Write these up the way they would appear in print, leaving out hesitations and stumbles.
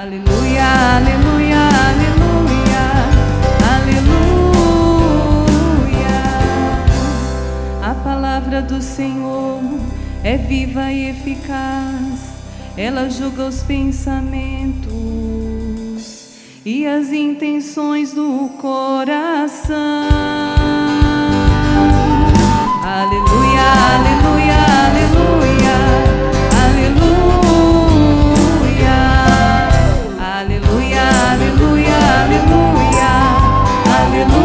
Aleluia, aleluia, aleluia, aleluia. A palavra do Senhor é viva e eficaz, ela julga os pensamentos e as intenções do coração. Aleluia, aleluia, aleluia, aleluia, aleluia, aleluia, aleluia, aleluia.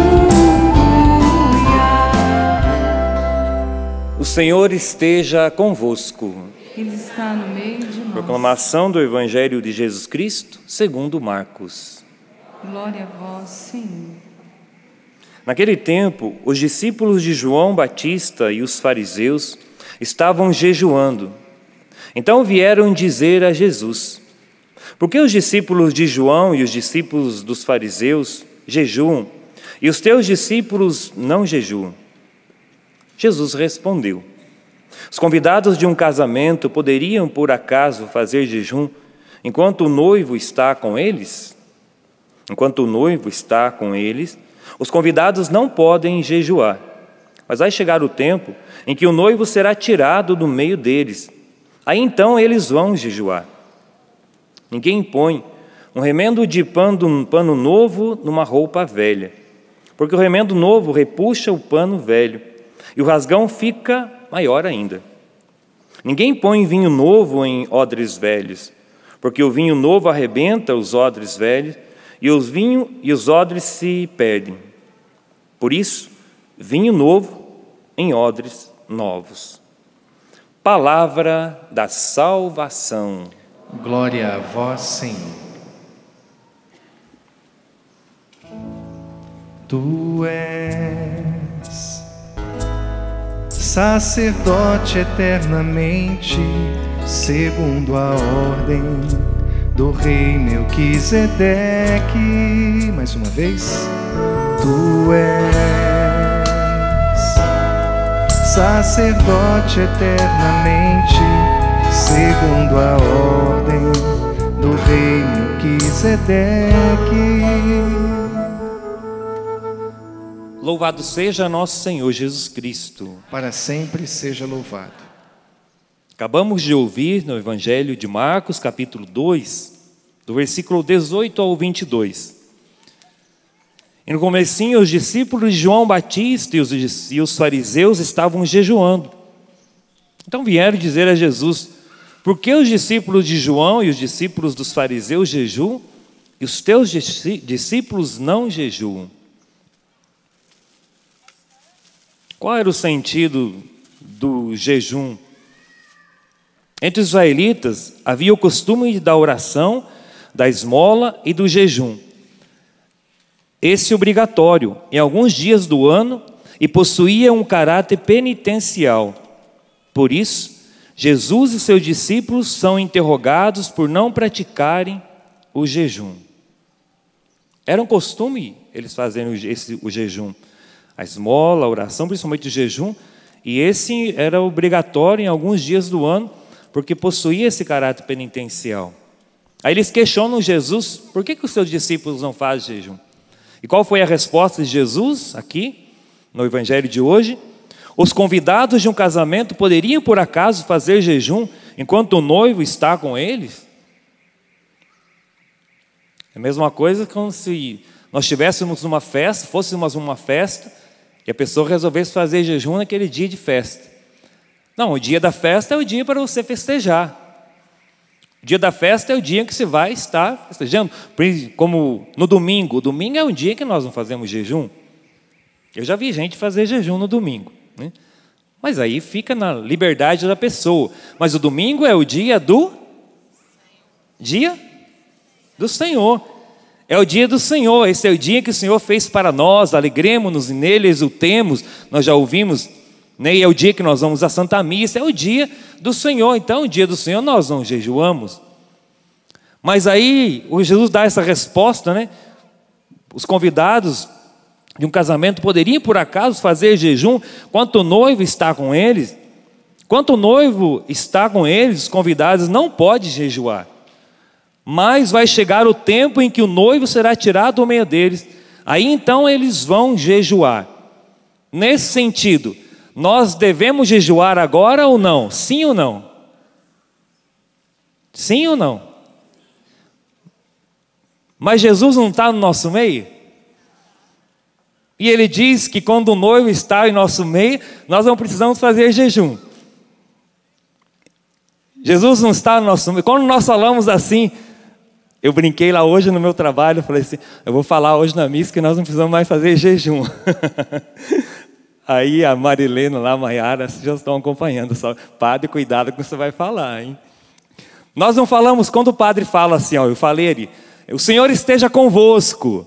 O Senhor esteja convosco. Ele está no meio de nós. Proclamação do Evangelho de Jesus Cristo, segundo Marcos. Glória a vós, Senhor. Naquele tempo, os discípulos de João Batista e os fariseus estavam jejuando. Então vieram dizer a Jesus: por que os discípulos de João e os discípulos dos fariseus jejuam e os teus discípulos não jejuam? Jesus respondeu: os convidados de um casamento poderiam, por acaso, fazer jejum enquanto o noivo está com eles? Enquanto o noivo está com eles, os convidados não podem jejuar. Mas vai chegar o tempo em que o noivo será tirado do meio deles. Aí então eles vão jejuar. Ninguém põe um remendo de pano novo numa roupa velha, porque o remendo novo repuxa o pano velho, e o rasgão fica maior ainda. Ninguém põe vinho novo em odres velhos, porque o vinho novo arrebenta os odres velhos, e os odres se perdem. Por isso, vinho novo em odres novos. Palavra da salvação. Glória a vós, Senhor. Tu és sacerdote eternamente, segundo a ordem do rei Melquisedeque. Mais uma vez. Tu és sacerdote eternamente, segundo a ordem do rei Melquisedeque. Louvado seja nosso Senhor Jesus Cristo. Para sempre seja louvado. Acabamos de ouvir no Evangelho de Marcos, capítulo 2, do versículo 18 ao 22. E no comecinho, os discípulos de João Batista e os fariseus estavam jejuando. Então vieram dizer a Jesus: por que os discípulos de João e os discípulos dos fariseus jejuam e os teus discípulos não jejuam? Qual era o sentido do jejum? Entre os israelitas havia o costume da oração, da esmola e do jejum. Esse obrigatório em alguns dias do ano e possuía um caráter penitencial. Por isso, Jesus e seus discípulos são interrogados por não praticarem o jejum. Era um costume eles fazerem o jejum. A esmola, a oração, principalmente o jejum, e esse era obrigatório em alguns dias do ano, porque possuía esse caráter penitencial. Aí eles questionam Jesus: por que os seus discípulos não fazem jejum? E qual foi a resposta de Jesus aqui, no Evangelho de hoje? Os convidados de um casamento poderiam, por acaso, fazer jejum enquanto o noivo está com eles? É a mesma coisa como se nós estivéssemos numa festa, fôssemos uma festa, e a pessoa resolvesse fazer jejum naquele dia de festa. Não, o dia da festa é o dia para você festejar. O dia da festa é o dia que você vai estar festejando. Como no domingo. O domingo é um dia que nós não fazemos jejum. Eu já vi gente fazer jejum no domingo, né? Mas aí fica na liberdade da pessoa. Mas o domingo é o dia do Senhor. É o dia do Senhor. Esse é o dia que o Senhor fez para nós. Alegremos-nos e nele exultemos. Nós já ouvimos, né? E é o dia que nós vamos à Santa Missa. É o dia do Senhor. Então, o dia do Senhor nós não jejuamos. Mas aí o Jesus dá essa resposta, né? Os convidados de um casamento poderiam, por acaso, fazer jejum enquanto o noivo está com eles? Enquanto o noivo está com eles, os convidados não podem jejuar. mas vai chegar o tempo em que o noivo será tirado do meio deles. Aí então eles vão jejuar. Nesse sentido, nós devemos jejuar agora ou não? Sim ou não? Sim ou não? Mas Jesus não está no nosso meio? E ele diz que quando o noivo está em nosso meio, nós não precisamos fazer jejum. Jesus não está no nosso meio. Quando nós falamos assim, eu brinquei lá hoje no meu trabalho, falei assim, eu vou falar hoje na missa que nós não precisamos mais fazer jejum. Aí a Marilena lá, a Maiara, já estão acompanhando. Só, padre, cuidado com o que você vai falar, hein? Nós não falamos, quando o padre fala assim, ó, eu falei ali, o Senhor esteja convosco.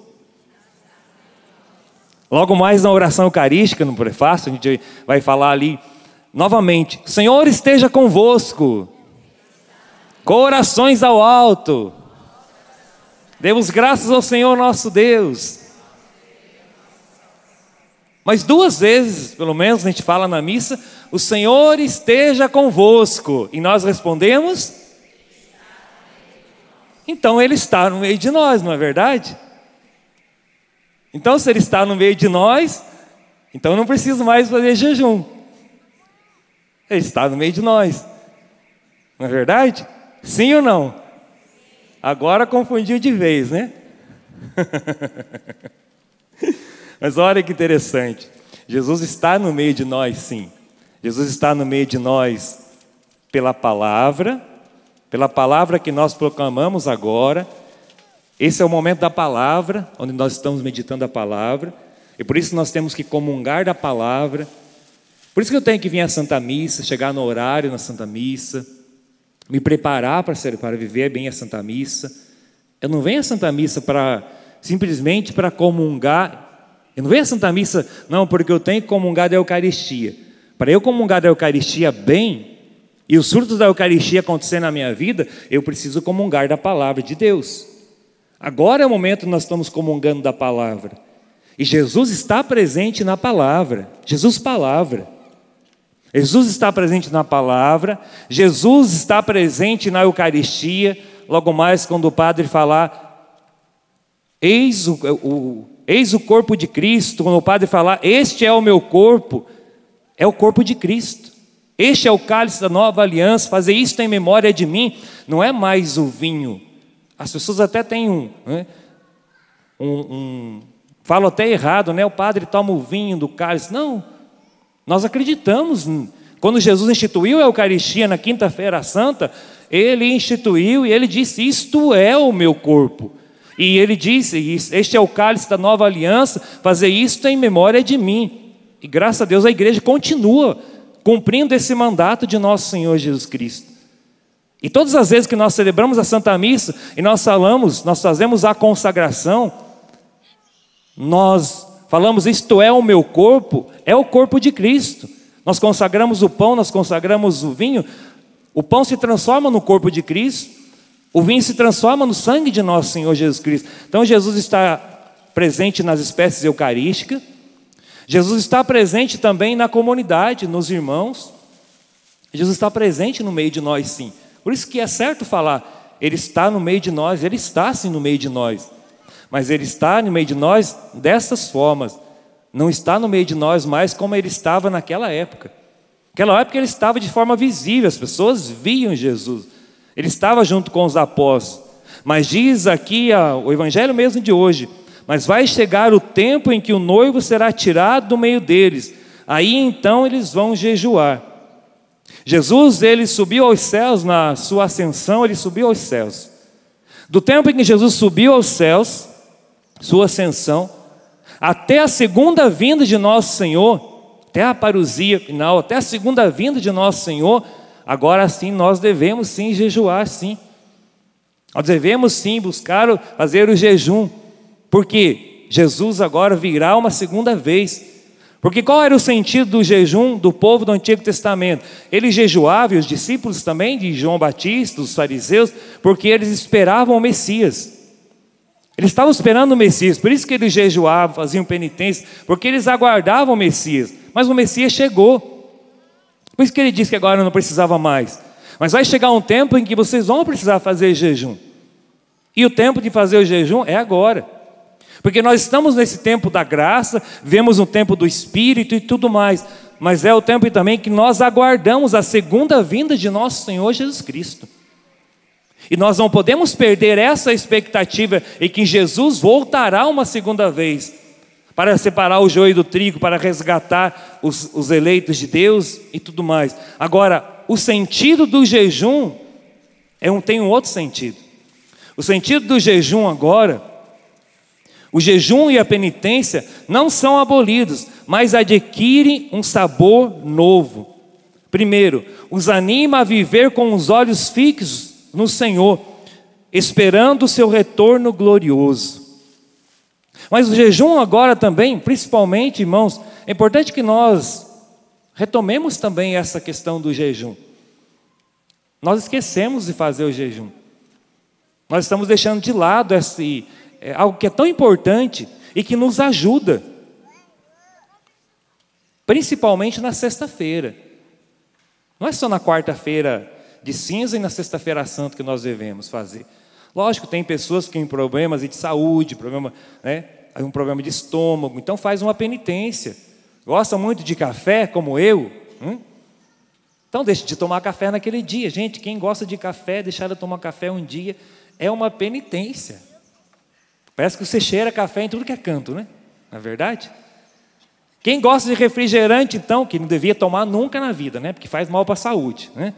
Logo mais na oração eucarística, no prefácio, a gente vai falar ali novamente, o Senhor esteja convosco. Corações ao alto. Demos graças ao Senhor nosso Deus. Mas 2 vezes, pelo menos, a gente fala na missa, o Senhor esteja convosco. E nós respondemos, então Ele está no meio de nós, não é verdade? Então se Ele está no meio de nós, então não preciso mais fazer jejum. Ele está no meio de nós, não é verdade? Sim ou não? Agora confundiu de vez, né? Mas olha que interessante, Jesus está no meio de nós, sim. Jesus está no meio de nós pela palavra que nós proclamamos agora. Esse é o momento da palavra, onde nós estamos meditando a palavra, e por isso nós temos que comungar da palavra. Por isso que eu tenho que vir à Santa Missa, chegar no horário na Santa Missa, me preparar para viver bem a Santa Missa. Eu não venho à Santa Missa simplesmente para comungar. Eu não venho à Santa Missa, não, porque eu tenho que comungar da Eucaristia. Para eu comungar da Eucaristia bem, e os frutos da Eucaristia acontecer na minha vida, eu preciso comungar da palavra de Deus. Agora é o momento que nós estamos comungando da palavra. E Jesus está presente na palavra. Jesus palavra. Jesus está presente na palavra. Jesus está presente na Eucaristia. Logo mais quando o padre falar, eis o corpo de Cristo. Quando o padre falar, este é o meu corpo, é o corpo de Cristo. Este é o cálice da nova aliança, fazer isto em memória de mim. Não é mais o vinho. As pessoas até têm falam até errado, né? O padre toma o vinho do cálice. Não, nós acreditamos. Quando Jesus instituiu a Eucaristia na quinta-feira santa, Ele instituiu e Ele disse, isto é o meu corpo. E Ele disse, este é o cálice da nova aliança, fazer isto em memória de mim. E graças a Deus a igreja continua cumprindo esse mandato de nosso Senhor Jesus Cristo. E todas as vezes que nós celebramos a Santa Missa e nós fazemos a consagração, nós falamos, isto é o meu corpo, é o corpo de Cristo. Nós consagramos o pão, nós consagramos o vinho, o pão se transforma no corpo de Cristo, o vinho se transforma no sangue de nosso Senhor Jesus Cristo. Então Jesus está presente nas espécies eucarísticas, Jesus está presente também na comunidade, nos irmãos. Jesus está presente no meio de nós, sim. Por isso que é certo falar, Ele está no meio de nós, Ele está sim no meio de nós. Mas Ele está no meio de nós dessas formas. Não está no meio de nós mais como Ele estava naquela época. Naquela época Ele estava de forma visível, as pessoas viam Jesus. Ele estava junto com os apóstolos. Mas diz aqui o Evangelho mesmo de hoje, mas vai chegar o tempo em que o noivo será tirado do meio deles. Aí então eles vão jejuar. Jesus, Ele subiu aos céus na sua ascensão, Ele subiu aos céus. Do tempo em que Jesus subiu aos céus, sua ascensão, até a segunda vinda de nosso Senhor, até a parousia final, até a segunda vinda de nosso Senhor, agora sim nós devemos sim jejuar, sim. Nós devemos sim buscar fazer o jejum, porque Jesus agora virá uma segunda vez. Porque qual era o sentido do jejum do povo do Antigo Testamento? Eles jejuavam, e os discípulos também de João Batista, os fariseus, porque eles esperavam o Messias. Eles estavam esperando o Messias, por isso que eles jejuavam, faziam penitência, porque eles aguardavam o Messias. Mas o Messias chegou. Por isso que Ele disse que agora não precisava mais. Mas vai chegar um tempo em que vocês vão precisar fazer jejum. E o tempo de fazer o jejum é agora. Porque nós estamos nesse tempo da graça, vemos o tempo do Espírito e tudo mais. Mas é o tempo também que nós aguardamos a segunda vinda de nosso Senhor Jesus Cristo. E nós não podemos perder essa expectativa em que Jesus voltará uma segunda vez para separar o joio do trigo, para resgatar os eleitos de Deus e tudo mais. Agora, o sentido do jejum tem um outro sentido. O sentido do jejum agora, o jejum e a penitência não são abolidos, mas adquirem um sabor novo. Primeiro, os anima a viver com os olhos fixos no Senhor, esperando o seu retorno glorioso. Mas o jejum agora também, principalmente, irmãos, é importante que nós retomemos também essa questão do jejum. Nós esquecemos de fazer o jejum. Nós estamos deixando de lado algo que é tão importante e que nos ajuda, principalmente na sexta-feira. Não é só na quarta-feira de cinza e na sexta-feira santa que nós devemos fazer. Lógico, tem pessoas que têm problemas de saúde, um problema de estômago, então faz uma penitência. Gosta muito de café, como eu? Então deixe de tomar café naquele dia. Gente, quem gosta de café, deixar de tomar café um dia, é uma penitência. Parece que você cheira café em tudo que é canto, né? Não é verdade? Quem gosta de refrigerante, então, que não devia tomar nunca na vida, né? Porque faz mal para a saúde, né?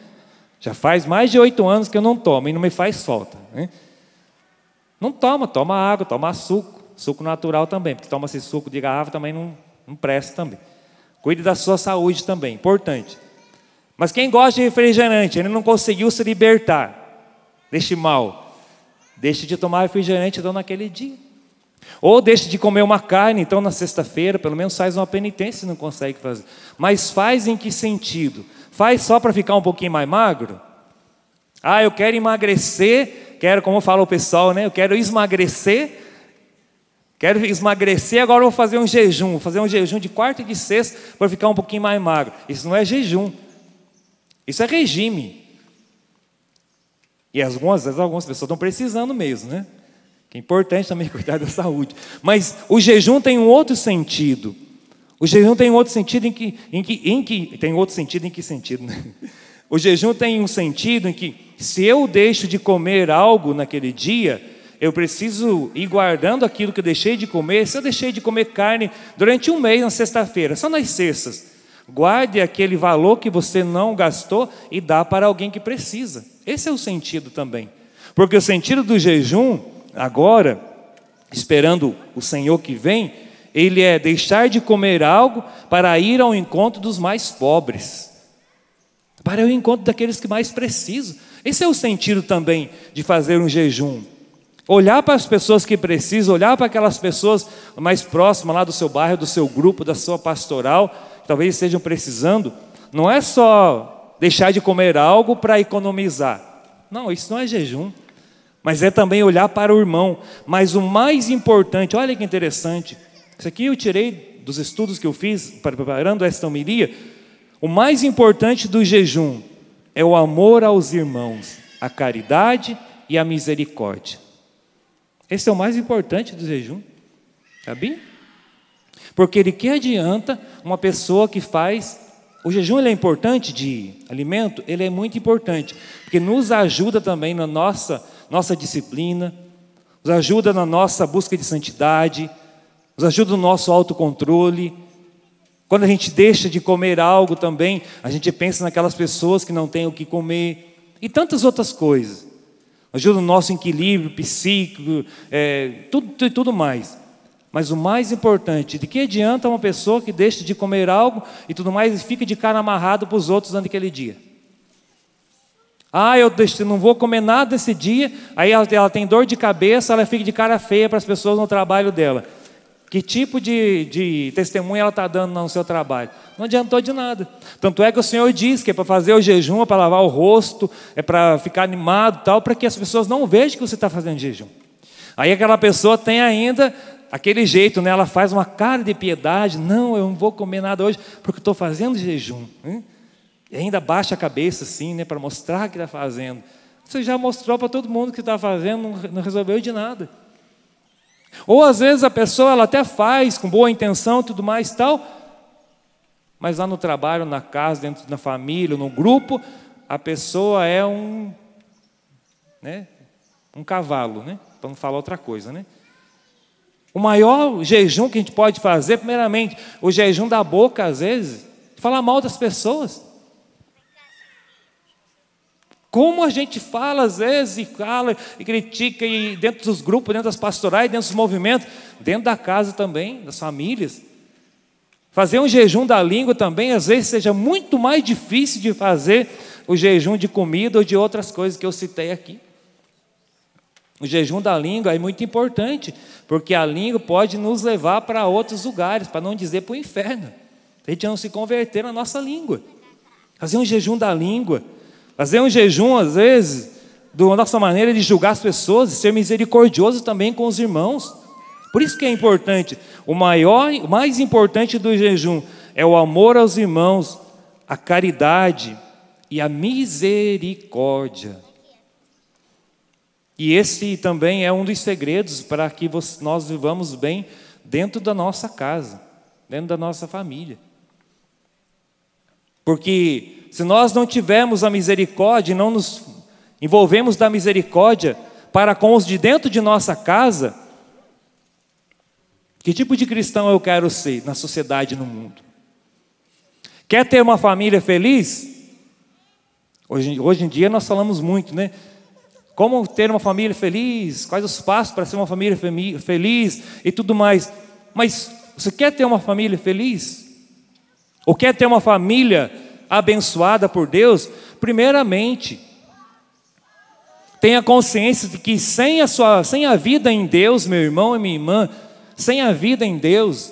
Já faz mais de 8 anos que eu não tomo e não me faz falta, né? Não toma água, toma suco natural também, porque toma esse suco de garrafa também não presta também. Cuide da sua saúde também, importante. Mas quem gosta de refrigerante, ele não conseguiu se libertar deste mal, deixe de tomar refrigerante então naquele dia. Ou deixe de comer uma carne, então na sexta-feira, pelo menos faz uma penitência se não consegue fazer. Mas faz em que sentido? Faz só para ficar um pouquinho mais magro? Eu quero emagrecer, como fala o pessoal, né? Eu quero emagrecer, agora eu vou fazer um jejum. De quarta e de sexta para ficar um pouquinho mais magro. Isso não é jejum, isso é regime. E algumas vezes algumas pessoas estão precisando mesmo, né? Que é importante também cuidar da saúde. Mas o jejum tem um outro sentido. O jejum tem um outro sentido em que sentido, né? O jejum tem um sentido em que, se eu deixo de comer algo naquele dia, eu preciso ir guardando aquilo que eu deixei de comer. Se eu deixei de comer carne durante um mês na sexta-feira, só nas sextas, guarde aquele valor que você não gastou e dá para alguém que precisa. Esse é o sentido também. Porque o sentido do jejum, agora, esperando o Senhor que vem, ele é deixar de comer algo para ir ao encontro dos mais pobres, para ir ao encontro daqueles que mais precisam. Esse é o sentido também de fazer um jejum. Olhar para as pessoas que precisam, olhar para aquelas pessoas mais próximas lá do seu bairro, do seu grupo, da sua pastoral, que talvez estejam precisando. Não é só deixar de comer algo para economizar. Não, isso não é jejum. Mas é também olhar para o irmão. Mas o mais importante, olha que interessante, isso aqui eu tirei dos estudos que eu fiz preparando esta homilia. O mais importante do jejum é o amor aos irmãos, a caridade e a misericórdia. Esse é o mais importante do jejum, sabia? Porque de que adianta uma pessoa que faz... O jejum ele é importante de alimento, ele é muito importante, porque nos ajuda também na nossa disciplina, nos ajuda na nossa busca de santidade, nos ajuda no nosso autocontrole. Quando a gente deixa de comer algo também, a gente pensa naquelas pessoas que não têm o que comer, e tantas outras coisas. Ajuda no nosso equilíbrio psíquico, tudo mais. Mas o mais importante, de que adianta uma pessoa que deixa de comer algo e tudo mais e fica de cara amarrado para os outros naquele dia? Eu não vou comer nada esse dia, aí ela tem dor de cabeça, ela fica de cara feia para as pessoas no trabalho dela. Que tipo de testemunho ela está dando no seu trabalho? Não adiantou de nada. Tanto é que o Senhor diz que é para fazer o jejum, é para lavar o rosto, é para ficar animado, tal, para que as pessoas não vejam que você está fazendo jejum. Aí aquela pessoa tem ainda aquele jeito, né? Ela faz uma cara de piedade. Não, eu não vou comer nada hoje porque estou fazendo jejum. E ainda baixa a cabeça assim, né? Para mostrar que está fazendo. Você já mostrou para todo mundo que está fazendo, não resolveu de nada. Ou às vezes a pessoa ela até faz com boa intenção e tudo mais e tal, mas lá no trabalho, na casa, dentro da família, no grupo, a pessoa é um cavalo, né? Para não falar outra coisa, né? O maior jejum que a gente pode fazer, primeiramente, o jejum da boca, às vezes, falar mal das pessoas. Como a gente fala, às vezes, e fala, e critica, e dentro dos grupos, dentro das pastorais, dentro dos movimentos, dentro da casa também, das famílias. Fazer um jejum da língua também, às vezes, seja muito mais difícil de fazer o jejum de comida ou de outras coisas que eu citei aqui. O jejum da língua é muito importante, porque a língua pode nos levar para outros lugares, para não dizer para o inferno. A gente não se converter na nossa língua. Fazer um jejum da língua. Fazer um jejum, às vezes, da nossa maneira de julgar as pessoas, e ser misericordioso também com os irmãos. Por isso que é importante. O mais importante do jejum é o amor aos irmãos, a caridade e a misericórdia. E esse também é um dos segredos para que nós vivamos bem dentro da nossa casa, dentro da nossa família. Porque se nós não tivermos a misericórdia, não nos envolvemos da misericórdia para com os de dentro de nossa casa, que tipo de cristão eu quero ser na sociedade e no mundo? Quer ter uma família feliz? Hoje em dia nós falamos muito, né? Como ter uma família feliz, quais os passos para ser uma família feliz e tudo mais. Mas você quer ter uma família feliz? Ou quer ter uma família abençoada por Deus? Primeiramente, tenha consciência de que sem a vida em Deus, meu irmão e minha irmã, sem a vida em Deus,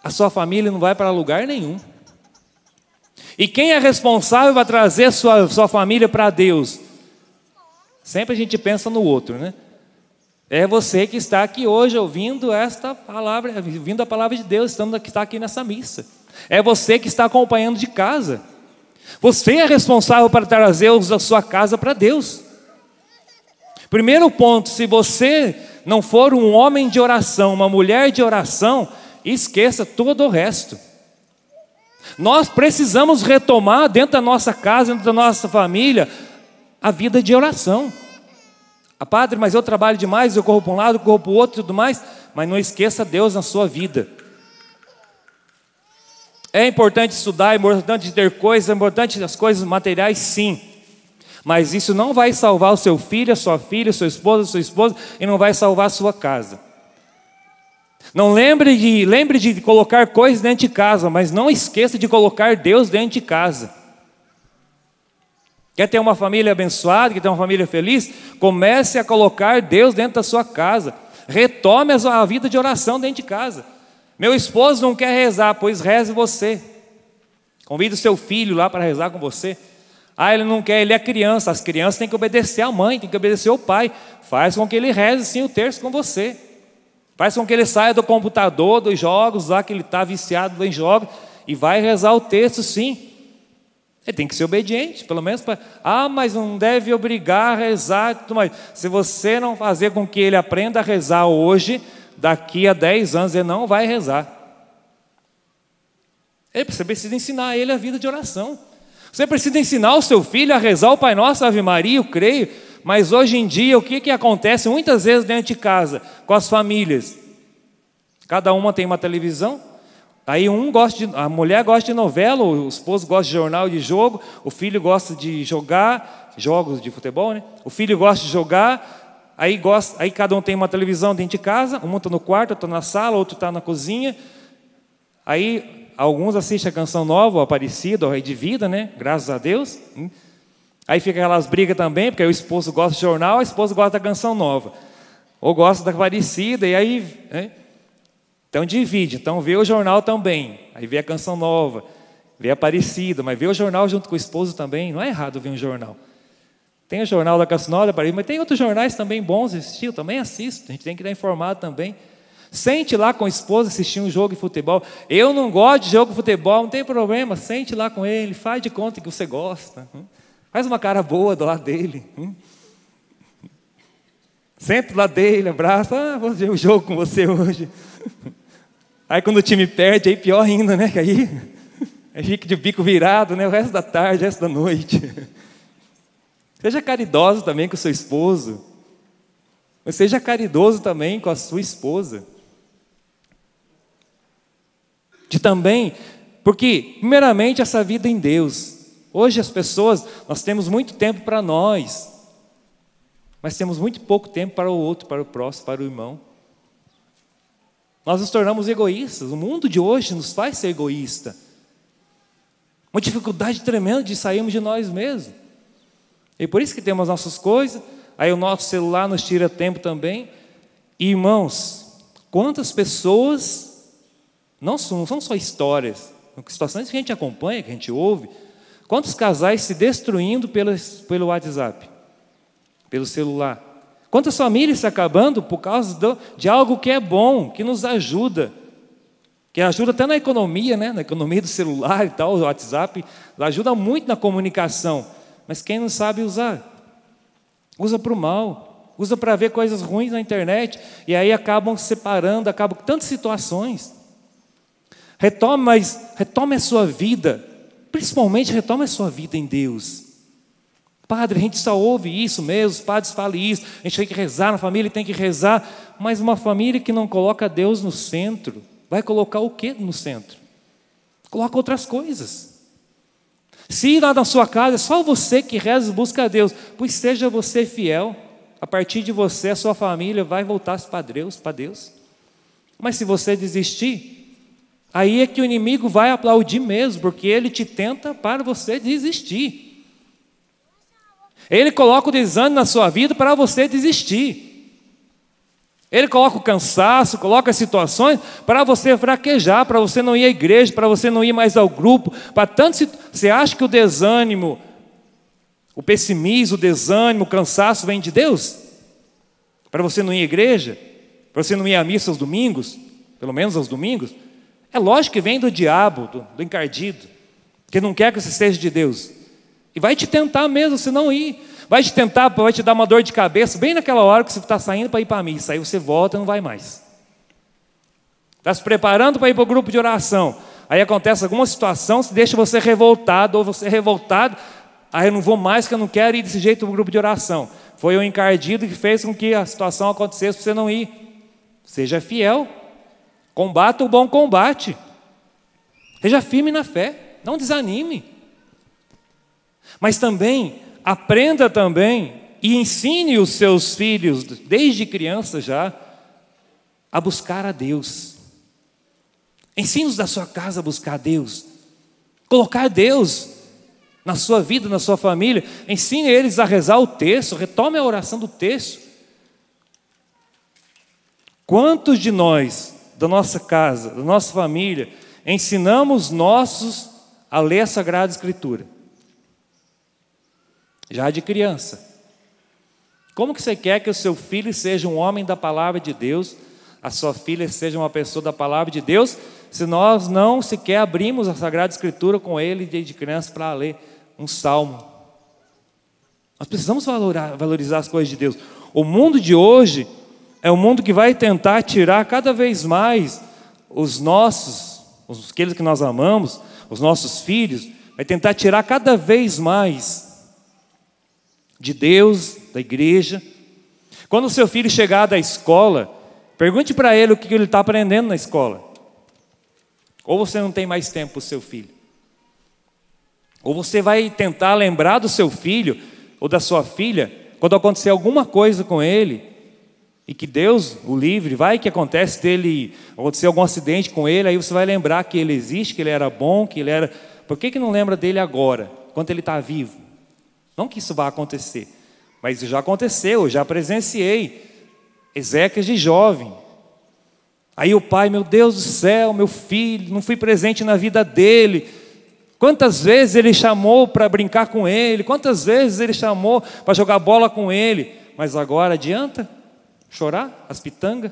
a sua família não vai para lugar nenhum. E quem é responsável para trazer sua família para Deus? Sempre a gente pensa no outro, né? É você que está aqui hoje ouvindo esta palavra, ouvindo a palavra de Deus, que está aqui nessa missa. É você que está acompanhando de casa. Você é responsável para trazer a sua casa para Deus. Primeiro ponto, se você não for um homem de oração, uma mulher de oração, esqueça todo o resto. Nós precisamos retomar dentro da nossa casa, dentro da nossa família, a vida de oração. Padre, mas eu trabalho demais, eu corro para um lado, corro para o outro e tudo mais, mas não esqueça Deus na sua vida. É importante estudar, é importante ter coisas, é importante as coisas materiais, sim. Mas isso não vai salvar o seu filho, a sua filha, sua esposa, e não vai salvar a sua casa. Não lembre de colocar coisas dentro de casa, mas não esqueça de colocar Deus dentro de casa. Quer ter uma família abençoada, quer ter uma família feliz? Comece a colocar Deus dentro da sua casa. Retome a vida de oração dentro de casa. Meu esposo não quer rezar, pois reze você. Convide o seu filho lá para rezar com você. Ele não quer, ele é criança. As crianças têm que obedecer à mãe, têm que obedecer ao pai. Faz com que ele reze sim o terço com você. Faz com que ele saia do computador, dos jogos, lá que ele está viciado em jogos, e vai rezar o terço sim. Ele tem que ser obediente, pelo menos para... mas não deve obrigar a rezar. Tudo mais. Se você não fazer com que ele aprenda a rezar hoje, daqui a 10 anos ele não vai rezar. Você precisa ensinar ele a vida de oração. Você precisa ensinar o seu filho a rezar o Pai Nosso, Ave Maria, eu creio. Mas hoje em dia, o que acontece muitas vezes dentro de casa, com as famílias? Cada uma tem uma televisão. Aí a mulher gosta de novela, o esposo gosta de jornal, de jogo, o filho gosta de jogar, jogos de futebol, né? O filho gosta de jogar, aí cada um tem uma televisão dentro de casa, um está no quarto, outro está na sala, outro está na cozinha. Aí alguns assistem a Canção Nova, o Aparecido, o Rei de Vida, né? Graças a Deus. Aí fica aquelas brigas também, porque o esposo gosta de jornal, a esposa gosta da Canção Nova. Ou gosta da Aparecida, e aí... né? Então divide, então vê o jornal também, aí vê a Canção Nova, vê a Aparecida, mas vê o jornal junto com o esposo também, não é errado ver um jornal. Tem o jornal da Canção Nova, da Aparecida, mas tem outros jornais também bons, eu também assisto, a gente tem que estar informado também. Sente lá com o esposo assistir um jogo de futebol. Eu não gosto de jogo de futebol, não tem problema, sente lá com ele, faz de conta que você gosta. Faz uma cara boa do lado dele. Senta do lado dele, abraça. Vou ver o jogo com você hoje. Aí quando o time perde, aí pior ainda, né? Que aí fica de bico virado, né? O resto da tarde, o resto da noite. Seja caridoso também com o seu esposo. Mas seja caridoso também com a sua esposa. Porque, primeiramente, essa vida em Deus. Hoje as pessoas, nós temos muito tempo para nós, mas temos muito pouco tempo para o outro, para o próximo, para o irmão. Nós nos tornamos egoístas. O mundo de hoje nos faz ser egoísta. Uma dificuldade tremenda de sairmos de nós mesmos. E por isso que temos nossas coisas, aí o nosso celular nos tira tempo também. E, irmãos, quantas pessoas, não são só histórias, situações que a gente acompanha, que a gente ouve, quantos casais se destruindo pelo WhatsApp, pelo celular? Quantas famílias se acabando por causa de algo que é bom, que nos ajuda, que ajuda até na economia, né? Na economia do celular e tal, o WhatsApp ajuda muito na comunicação, mas quem não sabe usar, usa para o mal, usa para ver coisas ruins na internet, e aí acabam se separando, acabam com tantas situações. Retome a sua vida, principalmente retome a sua vida em Deus. Padre, a gente só ouve isso mesmo, os padres falam isso, a gente tem que rezar, na família tem que rezar, mas uma família que não coloca Deus no centro, vai colocar o que no centro? Coloca outras coisas. Se lá na sua casa é só você que reza e busca a Deus, pois seja você fiel, a partir de você, a sua família vai voltar para Deus. Mas se você desistir, aí é que o inimigo vai aplaudir mesmo, porque ele te tenta para você desistir. Ele coloca o desânimo na sua vida para você desistir. Ele coloca o cansaço, coloca as situações para você fraquejar, para você não ir à igreja, para você não ir mais ao grupo. Para tanto, você acha que o desânimo, o pessimismo, o desânimo, o cansaço vem de Deus? Para você não ir à igreja? Para você não ir à missa aos domingos? Pelo menos aos domingos? É lógico que vem do diabo, do encardido, que não quer que você seja de Deus. E vai te tentar mesmo, se não ir. Vai te tentar, vai te dar uma dor de cabeça, bem naquela hora que você está saindo para ir para a missa. Aí você volta e não vai mais. Está se preparando para ir para o grupo de oração. Aí acontece alguma situação, se deixa você revoltado, ou você revoltado. Aí eu não vou mais, que eu não quero ir desse jeito para o grupo de oração. Foi o encardido que fez com que a situação acontecesse para você não ir. Seja fiel. Combata o bom combate. Seja firme na fé. Não desanime. Mas também, aprenda também e ensine os seus filhos, desde criança já, a buscar a Deus. Ensine-os da sua casa a buscar a Deus. Colocar Deus na sua vida, na sua família. Ensine eles a rezar o terço, retome a oração do terço. Quantos de nós, da nossa casa, da nossa família, ensinamos nossos a ler a Sagrada Escritura? Já de criança. Como que você quer que o seu filho seja um homem da palavra de Deus, a sua filha seja uma pessoa da palavra de Deus, se nós não sequer abrimos a Sagrada Escritura com ele desde criança para ler um salmo? Nós precisamos valorizar as coisas de Deus. O mundo de hoje é um mundo que vai tentar tirar cada vez mais aqueles que nós amamos, os nossos filhos, vai tentar tirar cada vez mais de Deus, da igreja. Quando o seu filho chegar da escola, pergunte para ele o que ele está aprendendo na escola. Ou você não tem mais tempo para o seu filho. Ou você vai tentar lembrar do seu filho ou da sua filha, quando acontecer alguma coisa com ele, e que Deus o livre, vai que acontece dele, acontecer algum acidente com ele, aí você vai lembrar que ele existe, que ele era bom, que ele era... Por que não lembra dele agora, enquanto ele está vivo? Não que isso vá acontecer, mas já aconteceu, eu já presenciei. Ezequias de jovem. Aí o pai, meu Deus do céu, meu filho, não fui presente na vida dele. Quantas vezes ele chamou para brincar com ele, quantas vezes ele chamou para jogar bola com ele, mas agora adianta chorar as pitangas?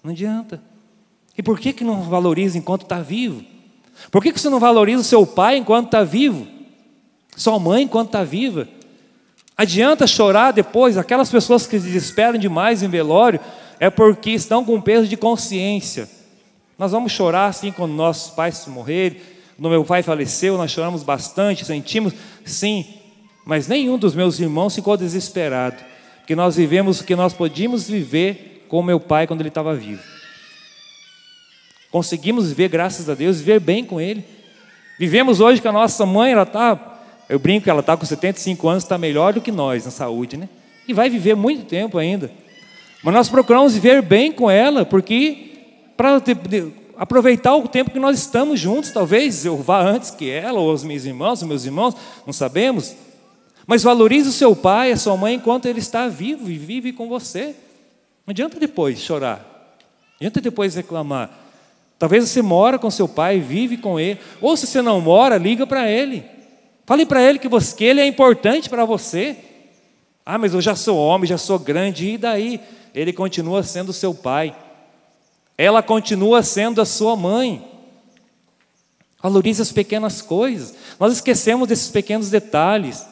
Não adianta. E por que não valoriza enquanto está vivo? Por que você não valoriza o seu pai enquanto está vivo? Sua mãe, enquanto está viva. Adianta chorar depois? Aquelas pessoas que se desesperam demais em velório é porque estão com peso de consciência. Nós vamos chorar assim quando nossos pais morrerem. Quando meu pai faleceu, nós choramos bastante, sentimos, sim. Mas nenhum dos meus irmãos ficou desesperado, porque nós vivemos o que nós podíamos viver com meu pai quando ele estava vivo. Conseguimos viver, graças a Deus, viver bem com ele. Vivemos hoje com a nossa mãe, eu brinco que ela está com 75 anos, está melhor do que nós na saúde, né? E vai viver muito tempo ainda. Mas nós procuramos viver bem com ela, porque para aproveitar o tempo que nós estamos juntos. Talvez eu vá antes que ela, ou os meus irmãos, não sabemos. Mas valorize o seu pai, a sua mãe, enquanto ele está vivo e vive com você. Não adianta depois chorar, não adianta depois reclamar. Talvez você mora com seu pai, vive com ele. Ou se você não mora, liga para ele. Fale para ele que ele é importante para você. Ah, mas eu já sou homem, já sou grande. E daí? Ele continua sendo seu pai. Ela continua sendo a sua mãe. Valorize as pequenas coisas. Nós esquecemos desses pequenos detalhes.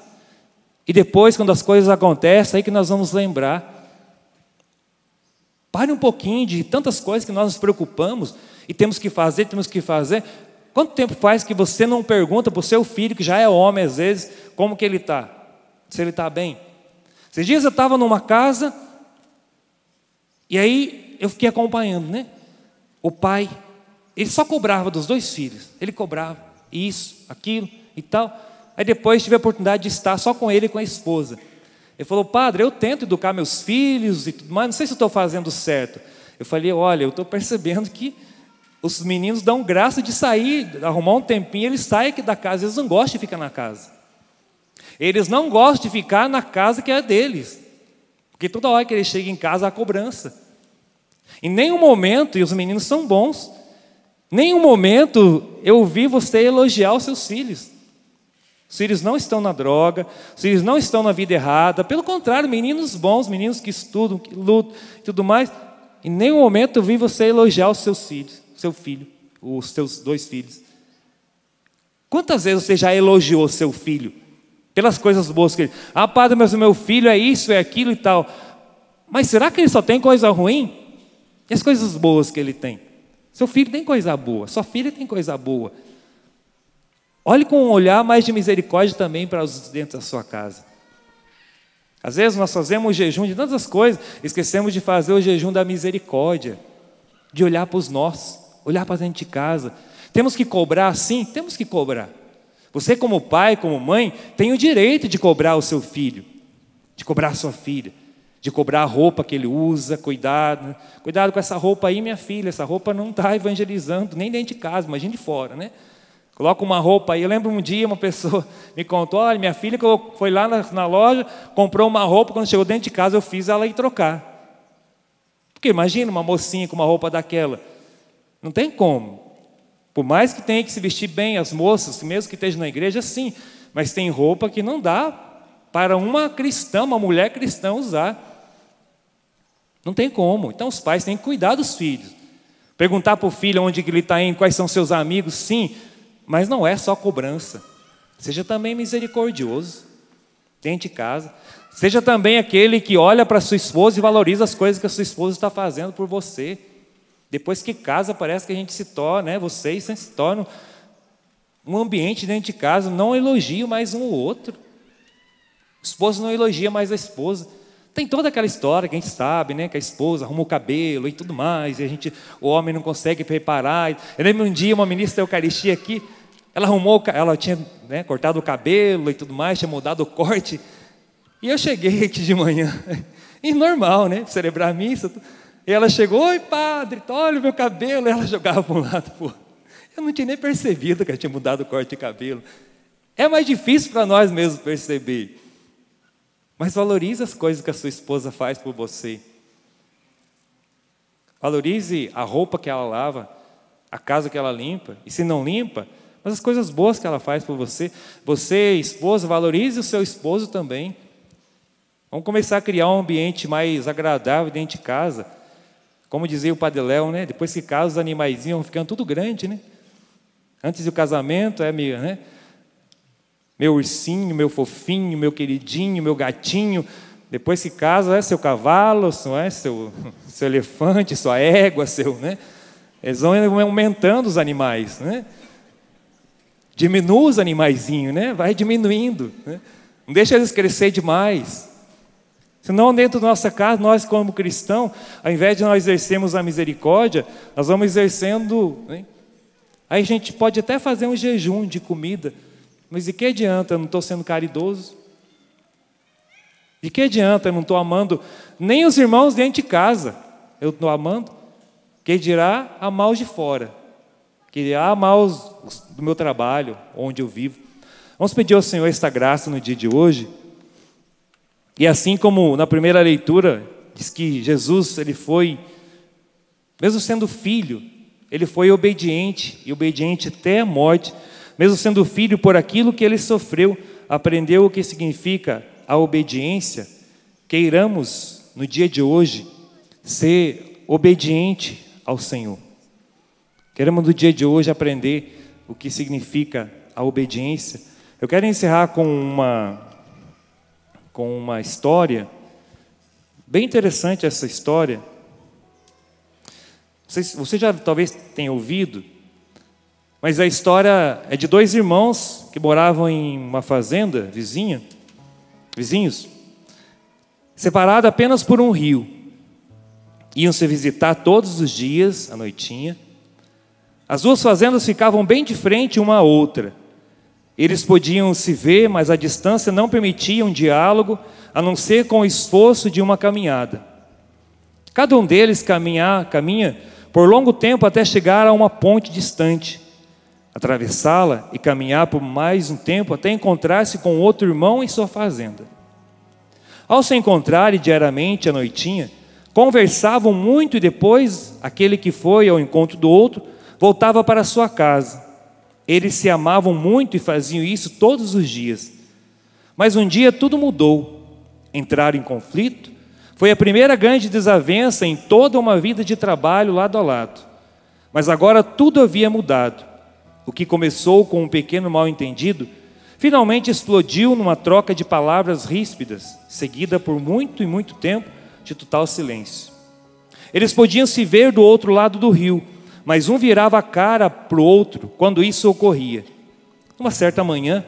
E depois, quando as coisas acontecem, aí que nós vamos lembrar. Pare um pouquinho de tantas coisas que nós nos preocupamos e temos que fazer. Quanto tempo faz que você não pergunta para o seu filho, que já é homem às vezes, como que ele está? Se ele está bem? Esses dias eu estava numa casa, e aí eu fiquei acompanhando, né? O pai, ele só cobrava dos dois filhos. Ele cobrava isso, aquilo e tal. Aí depois tive a oportunidade de estar só com ele e com a esposa. Ele falou: padre, eu tento educar meus filhos e tudo mais, não sei se eu estou fazendo certo. Eu falei: olha, eu estou percebendo que os meninos dão graça de sair, arrumar um tempinho, eles saem aqui da casa, eles não gostam de ficar na casa. Eles não gostam de ficar na casa que é deles, porque toda hora que eles chegam em casa há cobrança. Em nenhum momento, e os meninos são bons, nenhum momento eu ouvi você elogiar os seus filhos. Os filhos não estão na droga, os filhos não estão na vida errada. Pelo contrário, meninos bons, meninos que estudam, que lutam e tudo mais. Em nenhum momento eu vi você elogiar os seus filhos, seu filho, os seus dois filhos. Quantas vezes você já elogiou seu filho pelas coisas boas que ele... Ah, padre, mas o meu filho é isso, é aquilo e tal. Mas será que ele só tem coisa ruim? E as coisas boas que ele tem? Seu filho tem coisa boa, sua filha tem coisa boa. Olhe com um olhar mais de misericórdia também para os dentro da sua casa. Às vezes nós fazemos o jejum de tantas coisas, esquecemos de fazer o jejum da misericórdia, de olhar para os nossos, olhar para dentro de casa. Temos que cobrar, sim, temos que cobrar. Você, como pai, como mãe, tem o direito de cobrar o seu filho, de cobrar a sua filha, de cobrar a roupa que ele usa. Cuidado com essa roupa aí, minha filha, essa roupa não está evangelizando, nem dentro de casa, imagine de fora, né? Coloca uma roupa aí. Eu lembro um dia uma pessoa me contou: olha, minha filha foi lá na loja, comprou uma roupa, quando chegou dentro de casa eu fiz ela ir trocar. Porque imagina uma mocinha com uma roupa daquela. Não tem como. Por mais que tenha que se vestir bem, as moças, mesmo que estejam na igreja, sim. Mas tem roupa que não dá para uma cristã, uma mulher cristã usar. Não tem como. Então os pais têm que cuidar dos filhos. Perguntar para o filho onde que ele está indo, quais são seus amigos, sim. Mas não é só cobrança. Seja também misericordioso dentro de casa. Seja também aquele que olha para sua esposa e valoriza as coisas que a sua esposa está fazendo por você. Depois que casa, parece que a gente se torna, né? Vocês se tornam um ambiente dentro de casa, não elogiam mais um ou outro. O esposo não elogia mais a esposa. Tem toda aquela história que a gente sabe, né? Que a esposa arruma o cabelo e tudo mais, e o homem não consegue preparar. Eu lembro um dia, uma ministra da Eucaristia aqui, ela tinha, né, cortado o cabelo e tudo mais, tinha mudado o corte. E eu cheguei aqui de manhã, e normal, né? Celebrar a missa. E ela chegou: oi, padre, olha o meu cabelo. E ela jogava para um lado, pô. Eu não tinha nem percebido que ela tinha mudado o corte de cabelo. É mais difícil para nós mesmos perceber. Mas valorize as coisas que a sua esposa faz por você. Valorize a roupa que ela lava, a casa que ela limpa. E se não limpa, mas as coisas boas que ela faz por você. Você, esposa, valorize o seu esposo também. Vamos começar a criar um ambiente mais agradável dentro de casa. Como dizia o Padre Léo, né? Depois que casa, os animaizinhos vão ficando tudo grande, né? Antes do casamento é meio, né? Meu ursinho, meu fofinho, meu queridinho, meu gatinho. Depois que casa, é seu cavalo, seu elefante, sua égua, né? Eles vão aumentando os animais, né? Diminua os animaizinhos, né? Vai diminuindo, né? Não deixa eles crescer demais. Senão, dentro da nossa casa, nós como cristãos, ao invés de nós exercermos a misericórdia, nós vamos exercendo, né? Aí a gente pode até fazer um jejum de comida, mas de que adianta? Eu não estou sendo caridoso. De que adianta? Eu não estou amando nem os irmãos dentro de casa. Eu estou amando. Que dirá amar os de fora. Que dirá amar os do meu trabalho, onde eu vivo. Vamos pedir ao Senhor esta graça no dia de hoje. E assim como na primeira leitura, diz que Jesus, ele foi, mesmo sendo filho, ele foi obediente, e obediente até a morte. Mesmo sendo filho, por aquilo que ele sofreu, aprendeu o que significa a obediência. Queiramos, no dia de hoje, ser obediente ao Senhor. Queremos, no dia de hoje, aprender o que significa a obediência. Eu quero encerrar com uma história, bem interessante essa história. Você já talvez tenha ouvido, mas a história é de dois irmãos que moravam em uma fazenda vizinhos, separados apenas por um rio. Iam se visitar todos os dias, à noitinha. As duas fazendas ficavam bem de frente uma à outra. Eles podiam se ver, mas a distância não permitia um diálogo, a não ser com o esforço de uma caminhada. Cada um deles caminha por longo tempo até chegar a uma ponte distante, atravessá-la e caminhar por mais um tempo até encontrar-se com outro irmão em sua fazenda. Ao se encontrarem diariamente à noitinha, conversavam muito e depois, aquele que foi ao encontro do outro, voltava para sua casa. Eles se amavam muito e faziam isso todos os dias. Mas um dia tudo mudou. Entraram em conflito. Foi a primeira grande desavença em toda uma vida de trabalho lado a lado. Mas agora tudo havia mudado. O que começou com um pequeno mal-entendido, finalmente explodiu numa troca de palavras ríspidas, seguida por muito e muito tempo de total silêncio. Eles podiam se ver do outro lado do rio, mas um virava a cara para o outro quando isso ocorria. Uma certa manhã,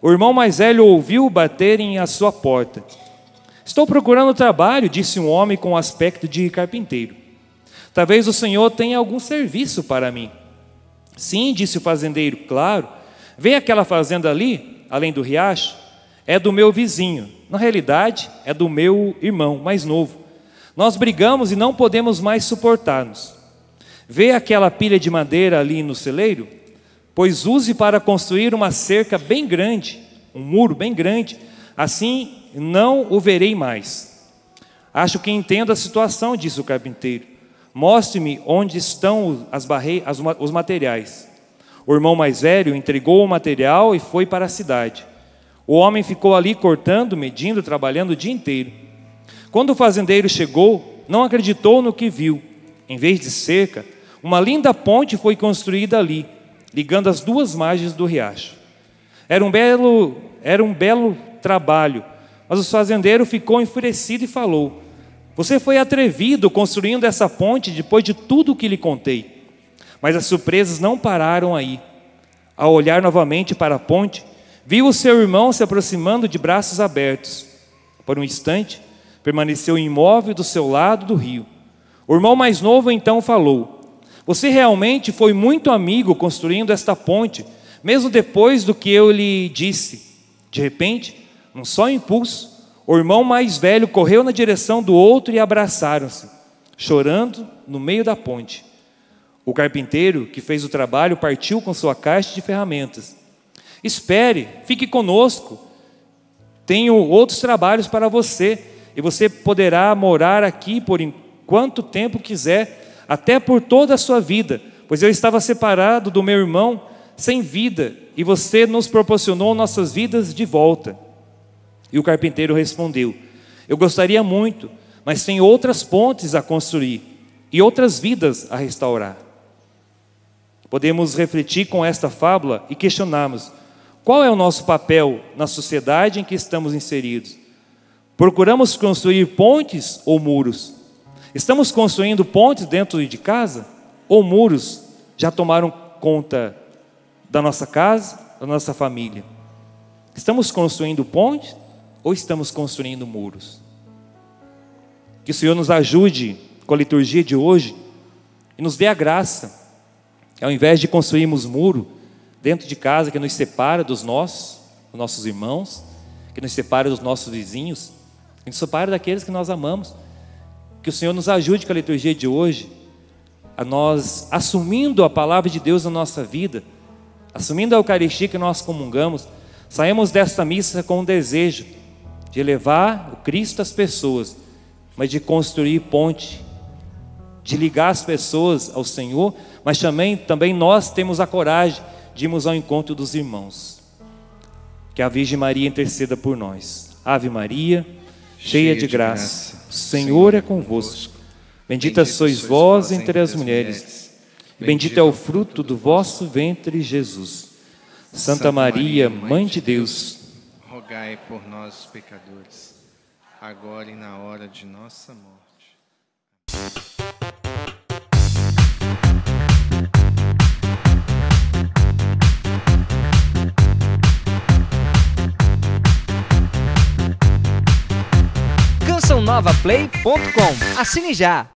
o irmão mais velho ouviu baterem à sua porta. Estou procurando trabalho, disse um homem com aspecto de carpinteiro. Talvez o senhor tenha algum serviço para mim. Sim, disse o fazendeiro, claro. Vê aquela fazenda ali, além do riacho? É do meu vizinho. Na realidade, é do meu irmão mais novo. Nós brigamos e não podemos mais suportar-nos. Vê aquela pilha de madeira ali no celeiro? Pois use para construir uma cerca bem grande, um muro bem grande, assim não o verei mais. Acho que entendo a situação, disse o carpinteiro. Mostre-me onde estão os materiais. O irmão mais velho entregou o material e foi para a cidade. O homem ficou ali cortando, medindo, trabalhando o dia inteiro. Quando o fazendeiro chegou, não acreditou no que viu. Em vez de cerca, uma linda ponte foi construída ali, ligando as duas margens do riacho. Era um belo trabalho, mas o fazendeiro ficou enfurecido e falou: você foi atrevido construindo essa ponte depois de tudo o que lhe contei. Mas as surpresas não pararam aí. Ao olhar novamente para a ponte, viu o seu irmão se aproximando de braços abertos. Por um instante, permaneceu imóvel do seu lado do rio. O irmão mais novo então falou: você realmente foi muito amigo construindo esta ponte, mesmo depois do que eu lhe disse. De repente, num só impulso, o irmão mais velho correu na direção do outro e abraçaram-se, chorando no meio da ponte. O carpinteiro que fez o trabalho partiu com sua caixa de ferramentas. Espere, fique conosco. Tenho outros trabalhos para você, e você poderá morar aqui por quanto tempo quiser, até por toda a sua vida, pois eu estava separado do meu irmão, sem vida, e você nos proporcionou nossas vidas de volta. E o carpinteiro respondeu: eu gostaria muito, mas tem outras pontes a construir e outras vidas a restaurar. Podemos refletir com esta fábula e questionarmos: Qual é o nosso papel na sociedade em que estamos inseridos? Procuramos construir pontes ou muros? Estamos construindo pontes dentro de casa? Ou muros já tomaram conta da nossa casa, da nossa família? Estamos construindo pontes ou estamos construindo muros? Que o Senhor nos ajude com a liturgia de hoje e nos dê a graça, ao invés de construirmos muro dentro de casa que nos separa dos nossos irmãos, que nos separa dos nossos vizinhos, que nos separa daqueles que nós amamos. Que o Senhor nos ajude com a liturgia de hoje, a nós, assumindo a palavra de Deus na nossa vida, assumindo a Eucaristia que nós comungamos, saímos desta missa com o desejo de levar o Cristo às pessoas, mas de construir ponte, de ligar as pessoas ao Senhor, mas também nós temos a coragem de irmos ao encontro dos irmãos. Que a Virgem Maria interceda por nós. Ave Maria, cheia de graça, o Senhor é convosco. Bendita sois vós entre as mulheres, e bendito é o fruto do vosso ventre, Jesus. Santa Maria, Mãe de Deus, rogai por nós, pecadores, agora e na hora de nossa morte. CançãoNovaPlay.com. Assine já!